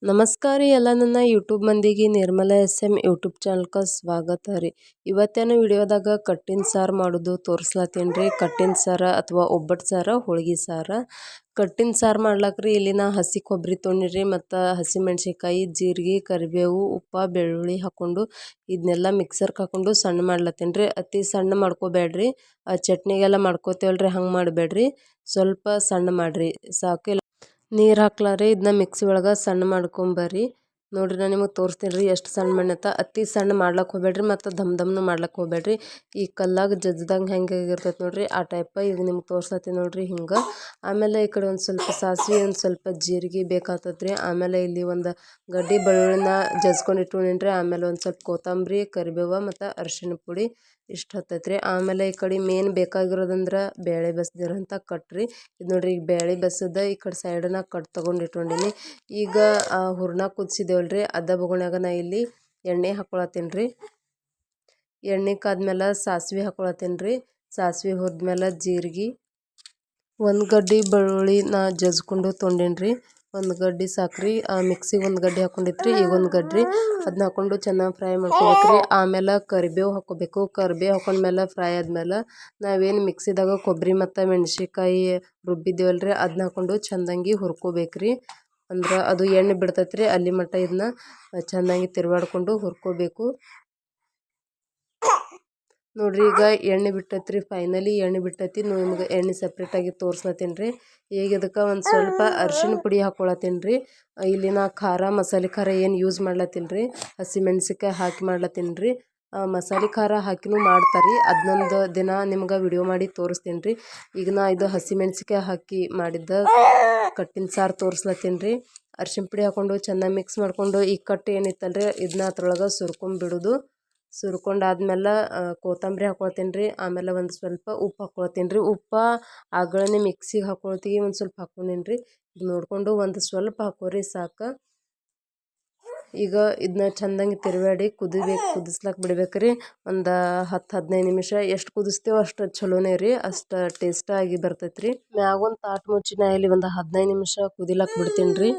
ನಮಸ್ಕಾರ ರೀ ಎಲ್ಲ ನನ್ನ ಯೂಟ್ಯೂಬ್ ಮಂದಿಗೆ ನಿರ್ಮಲಾ SM ಯೂಟ್ಯೂಬ್ ಚಾನಲ್ಗೆ ಸ್ವಾಗತ ರೀ. ಇವತ್ತಿನ ವಿಡಿಯೋದಾಗ ಕಟ್ಟಿನ ಸಾರು ಮಾಡೋದು ತೋರಿಸ್ಲತ್ತೀನಿ ರೀ. ಕಟ್ಟಿನ ಸಾರು ಅಥವಾ ಒಬ್ಬಟ್ಟು ಸಾರು ಹೋಳಿಗೆ ಸಾರು. ಕಟ್ಟಿನ ಸಾರು ಮಾಡ್ಲಕ್ರಿ ಇಲ್ಲಿ ನಾ ಹಸಿ ಕೊಬ್ಬರಿ ತೊಗೊಂಡಿರಿ ಮತ್ತು ಹಸಿ ಮೆಣಸಿನ್ಕಾಯಿ ಜೀರಿಗೆ ಕರಿಬೇವು ಉಪ್ಪು ಬೆಳ್ಳುಳ್ಳಿ ಹಾಕ್ಕೊಂಡು ಇದನ್ನೆಲ್ಲ ಮಿಕ್ಸರ್ಗೆ ಹಾಕ್ಕೊಂಡು ಸಣ್ಣ ಮಾಡ್ಲತ್ತೀನಿ ರೀ. ಅತಿ ಸಣ್ಣ ಮಾಡ್ಕೋಬೇಡ್ರಿ, ಚಟ್ನಿಗೆಲ್ಲ ಮಾಡ್ಕೋತೇವಲ್ರಿ ಹಂಗೆ ಮಾಡಬೇಡ್ರಿ, ಸ್ವಲ್ಪ ಸಣ್ಣ ಮಾಡಿರಿ ಸಾಕು. ನೀರು ಹಾಕ್ಲಾರಿ ಇದನ್ನ ಮಿಕ್ಸಿ ಒಳಗೆ ಸಣ್ಣ ಮಾಡ್ಕೊಂಬರ್ರಿ. ನೋಡಿರಿ ನಾನು ನಿಮಗೆ ತೋರಿಸ್ತೀನಿ ರೀ ಎಷ್ಟು ಸಣ್ಣ ಮಾಡತ್ತ. ಅತಿ ಸಣ್ಣ ಮಾಡ್ಲಕ್ಕೆ ಹೋಗ್ಬೇಡ್ರಿ ಮತ್ತು ದಮ್ನು ಮಾಡ್ಲಕ್ಕೆ ಹೋಗ್ಬೇಡ್ರಿ. ಈ ಕಲ್ಲಾಗ ಜಜ್ದಂಗೆ ಹೆಂಗೆ ಇರ್ತೈತೆ ನೋಡಿರಿ ಆ ಟೈಪ ಈಗ ನಿಮ್ಗೆ ತೋರ್ಸತ್ತೀನಿ ನೋಡಿರಿ ಹಿಂಗೆ. ಆಮೇಲೆ ಈ ಕಡೆ ಒಂದು ಸ್ವಲ್ಪ ಸಾಸಿವೆ ಒಂದು ಸ್ವಲ್ಪ ಜೀರಿಗೆ ಬೇಕಾಗ್ತದೆ ರೀ. ಆಮೇಲೆ ಇಲ್ಲಿ ಒಂದು ಗಡ್ಡೆ ಬೆಳ್ಳುಳ್ಳಿನ ಜಜ್ಕೊಂಡು ಇಟ್ಕೊಂಡೀನಿ. ಆಮೇಲೆ ಒಂದು ಸ್ವಲ್ಪ ಕೊತ್ತಂಬರಿ ಕರಿಬೇವು ಮತ್ತು ಅರಿಶಿಣ ಪುಡಿ ಇಷ್ಟು ಹತ್ತೈತೆ ರೀ. ಆಮೇಲೆ ಈ ಕಡೆ ಮೇನ್ ಬೇಕಾಗಿರೋದಂದ್ರೆ ಬೇಳೆ ಬಸ್ದಿರೋಂಥ ಕಟ್ರಿ. ಇದು ನೋಡಿರಿ ಈಗ ಬೇಳೆ ಬಸದ ಈ ಕಡೆ ಸೈಡನ್ನ ಕಟ್ ತೊಗೊಂಡು ಇಟ್ಕೊಂಡೀನಿ. ಈಗ ಹೂರ್ಣ ಕುದಿಸಿದೇವಲ್ರಿ ಅದ ಬೊಗಣ್ಯಾಗ ನಾ ಇಲ್ಲಿ ಎಣ್ಣೆ ಹಾಕ್ಕೊಳತ್ತೀನಿ ರೀ. ಎಣ್ಣೆ ಕಾದ್ಮೇಲೆ ಸಾಸಿವೆ ಹಾಕ್ಕೊಳತ್ತೀನಿ ರೀ. ಸಾಸಿವೆ ಹುರಿದ್ಮೇಲೆ ಜೀರಿಗೆ, ಒಂದು ಗಡ್ಡೆ ಬೆಳ್ಳುಳ್ಳಿ ನಾ ಜಜ್ಕೊಂಡು ತೊಗೊಂಡೀನಿ ರೀ. ಒಂದು ಗಡ್ಡೆ ಸಾಕ್ರಿ. ಮಿಕ್ಸಿಗೆ ಒಂದು ಗಡ್ಡೆ ಹಾಕ್ಕೊಂಡಿತ್ರಿ, ಈಗ ಒಂದು ಗಡ್ಡೆ ಅದನ್ನ ಹಾಕ್ಕೊಂಡು ಚೆನ್ನಾಗಿ ಫ್ರೈ ಮಾಡ್ಕೋಬೇಕ್ರಿ. ಆಮೇಲೆ ಕರಿಬೇವು ಹಾಕ್ಕೋಬೇಕು. ಕರಿಬೇವು ಹಾಕೊಂಡ್ಮೇಲೆ ಫ್ರೈ ಆದ್ಮೇಲೆ ನಾವೇನು ಮಿಕ್ಸಿದಾಗ ಕೊಬ್ಬರಿ ಮತ್ತು ಮೆಣಸಿನ್ಕಾಯಿ ರುಬ್ಬಿದ್ದೇವಲ್ರಿ ಅದನ್ನ ಹಾಕ್ಕೊಂಡು ಚೆಂದಂಗಿ ಹುರ್ಕೋಬೇಕ್ರಿ. ಅಂದ್ರೆ ಅದು ಎಣ್ಣೆ ಬಿಡ್ತೈತ್ರಿ ಅಲ್ಲಿ ಮಟ್ಟ ಇದನ್ನ ಚೆನ್ನಾಗಿ ತಿರುವಾಡ್ಕೊಂಡು ಹುರ್ಕೋಬೇಕು ನೋಡ್ರಿ. ಈಗ ಎಣ್ಣೆ ಬಿಟ್ಟೈತ್ರಿ, ಫೈನಲಿ ಎಣ್ಣೆ ಬಿಟ್ಟೈತಿ. ನಿಮ್ಗೆ ಎಣ್ಣೆ ಸಪ್ರೇಟಾಗಿ ತೋರ್ಸ್ಲತ್ತೀನಿ ರೀ. ಈಗ ಇದಕ್ಕೆ ಒಂದು ಸ್ವಲ್ಪ ಅರಿಶಿಣ ಪುಡಿ ಹಾಕ್ಕೊಳತ್ತೀನಿ ರೀ. ಇಲ್ಲಿ ನಾ ಖಾರ ಮಸಾಲೆ ಖಾರ ಏನು ಯೂಸ್ ಮಾಡ್ಲತ್ತಿಲ್ಲ ರೀ, ಹಸಿ ಮೆಣಸಿನ್ಕಾಯಿ ಹಾಕಿ ಮಾಡ್ಲತ್ತೀನಿ ರೀ. ಮಸಾಲೆ ಖಾರ ಹಾಕಿನೂ ಮಾಡ್ತಾರೆ, ಅದನ್ನೊಂದು ದಿನ ನಿಮ್ಗೆ ವಿಡಿಯೋ ಮಾಡಿ ತೋರಿಸ್ತೀನಿ ರೀ. ಈಗ ನಾ ಇದು ಹಸಿ ಮೆಣಸಿನ್ಕಾಯಿ ಹಾಕಿ ಮಾಡಿದ್ದ ಕಟ್ಟಿನ ಸಾರು ತೋರಿಸ್ಲತ್ತೀನಿ ರೀ. ಅರಿಶಿಣ ಪುಡಿ ಹಾಕ್ಕೊಂಡು ಚೆನ್ನಾಗಿ ಮಿಕ್ಸ್ ಮಾಡಿಕೊಂಡು ಈ ಕಟ್ಟು ಏನಿತ್ತಲ್ರಿ ಇದನ್ನ ಅದ್ರೊಳಗೆ ಸುರ್ಕೊಂಬಿಡೋದು. ಸುರ್ಕೊಂಡಾದ್ಮೇಲೆ ಕೊತ್ತಂಬರಿ ಹಾಕ್ಕೊಳ್ತೀನಿ ರೀ. ಆಮೇಲೆ ಒಂದು ಸ್ವಲ್ಪ ಉಪ್ಪು ಹಾಕ್ಕೊಳ್ತೀನಿ ರೀ. ಉಪ್ಪು ಆಗಳೇ ಮಿಕ್ಸಿಗೆ ಹಾಕ್ಕೊಳ್ತೀವಿ ಒಂದು ಸ್ವಲ್ಪ ಹಾಕ್ಕೊಂಡೀನಿ ರೀ. ಇದು ನೋಡಿಕೊಂಡು ಒಂದು ಸ್ವಲ್ಪ ಹಾಕೋರಿ ಸಾಕು. ಈಗ ಇದನ್ನ ಚೆಂದಂಗೆ ತಿರುವಾಡಿ ಕುದಿಸ್ಲಕ್ಕೆ ಬಿಡ್ಬೇಕ್ರಿ. ಒಂದು 10-15 ನಿಮಿಷ ಎಷ್ಟು ಕುದಿಸ್ತೇವೋ ಅಷ್ಟು ಚಲೋನೇ ರೀ, ಅಷ್ಟು ಟೇಸ್ಟಾಗಿ ಬರ್ತೈತೆ ರೀ. ಮ್ಯಾಗೊಂದು ತಾಟು ಮುಚ್ಚಿ ನಾ ಇಲ್ಲಿ ಒಂದು 15 ನಿಮಿಷ ಕುದಿಲಕ್ಕೆ ಬಿಡ್ತೀನಿ ರೀ.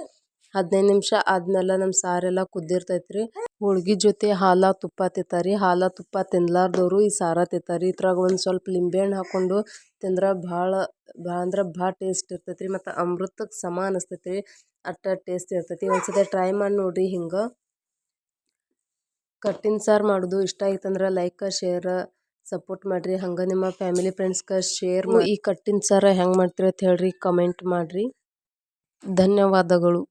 15 ನಿಮಿಷ ಆದ್ಮೇಲೆ ನಮ್ಮ ಸಾರೆಲ್ಲ ಕುದ್ದಿರ್ತೈತೆ ರೀ. ಹೋಳ್ಗೆ ಜೊತೆ ಹಾಲ ತುಪ್ಪ ತಿಂತಾರೆ. ಹಾಲ ತುಪ್ಪ ತಿನ್ಲಾರ್ದವರು ಈ ಸಾರ ತಿಂತಾರೆ. ಇದ್ರಾಗ ಒಂದು ಸ್ವಲ್ಪ ಲಿಂಬೆಹಣ್ಣು ಹಾಕ್ಕೊಂಡು ತಿಂದ್ರೆ ಭಾಳ ಅಂದ್ರೆ ಭಾಳ ಟೇಸ್ಟ್ ಇರ್ತೈತೆ ರೀ. ಮತ್ತು ಅಮೃತಕ್ಕೆ ಸಮ ಅನಿಸ್ತೈತೆ ರೀ, ಅಷ್ಟು ಟೇಸ್ಟ್ ಇರ್ತೈತಿ. ಒಂದ್ಸತಿ ಟ್ರೈ ಮಾಡಿ ನೋಡಿರಿ ಹಿಂಗೆ. ಕಟ್ಟಿನ ಸಾರು ಮಾಡೋದು ಇಷ್ಟ ಆಯ್ತಂದ್ರೆ ಲೈಕ್ ಶೇರ್ ಸಪೋರ್ಟ್ ಮಾಡಿರಿ. ಹಂಗೆ ನಿಮ್ಮ ಫ್ಯಾಮಿಲಿ ಫ್ರೆಂಡ್ಸ್ಗೆ ಶೇರ್ ಮಾಡಿ. ಈ ಕಟ್ಟಿನ ಸಾರು ಹೆಂಗೆ ಮಾಡ್ತೀರಿ ಅಂತ ಹೇಳ್ರಿ, ಕಮೆಂಟ್ ಮಾಡಿರಿ. ಧನ್ಯವಾದಗಳು.